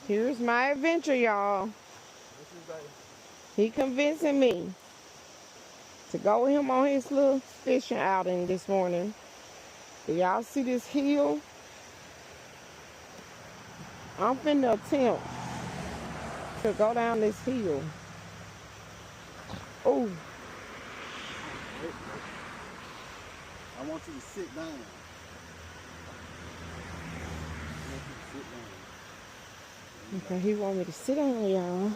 Here's my adventure, y'all. He convincing me to go with him on his little fishing outing this morning. Do y'all see this hill? I'm finna attempt to go down this hill. Oh, I want you to sit down. okay, he want me to sit down, y'all.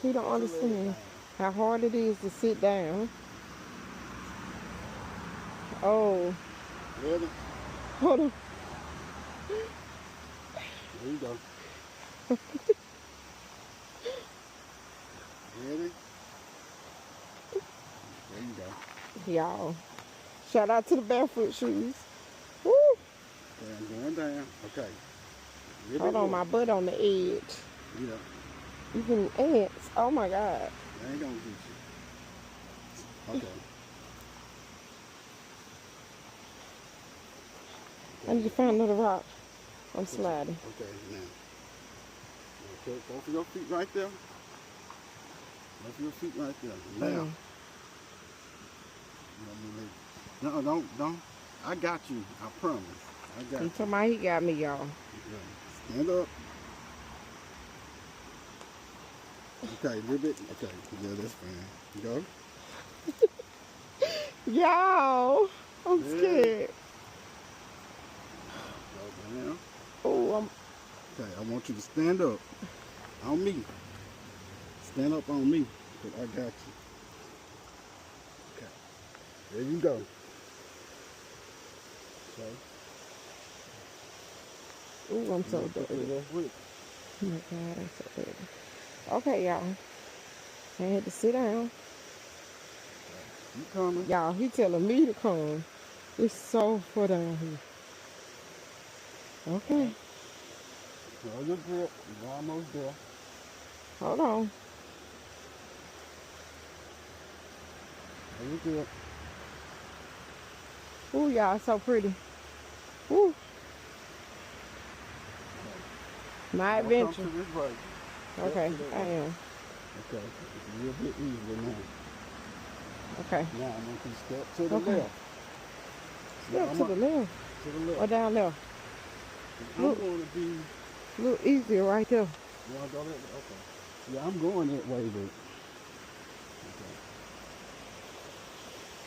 He don't understand how hard it is to sit down. Oh, Ready? hold on. There you go. Ready? There you go. Y'all, shout out to the barefoot shoes. Woo! Okay, I'm going down. Okay. Hold on, my butt on the edge. Yeah. Even ants. Oh my God. I ain't gonna get you. Okay. I need to find another rock. I'm sliding. Okay, now. Put both of your feet right there. Both of your feet right there. Now. No, don't. I got you. I promise. I got you. He told me he got me, y'all. Yeah. Stand up. Okay, a little bit. Okay, yeah, that's fine. Go. Y'all, I'm scared. Go down. Oh, Okay, I want you to stand up on me. Stand up on me, because I got you. Okay, there you go. Okay. oh, I'm so dirty. Oh my God, I'm so dirty. Okay, y'all. I had to sit down. You coming? Y'all, he telling me to come. It's so far down here. Okay. Hold your grip. You're almost there. Hold on. Hold your grip. Ooh, y'all, so pretty. Ooh. My adventure. Come to this way. Okay, I am. Okay, it's a little bit easier now. Okay. Now I want you to step to the Okay. left. Step to the left. To the left. Or down there. I'm Look. going to be. A little easier right there. You want to go that way? Okay. Yeah, I'm going that way, but.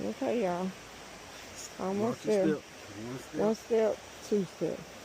Okay. Okay, y'all. Almost Watch your there. step. One step. One step, two steps.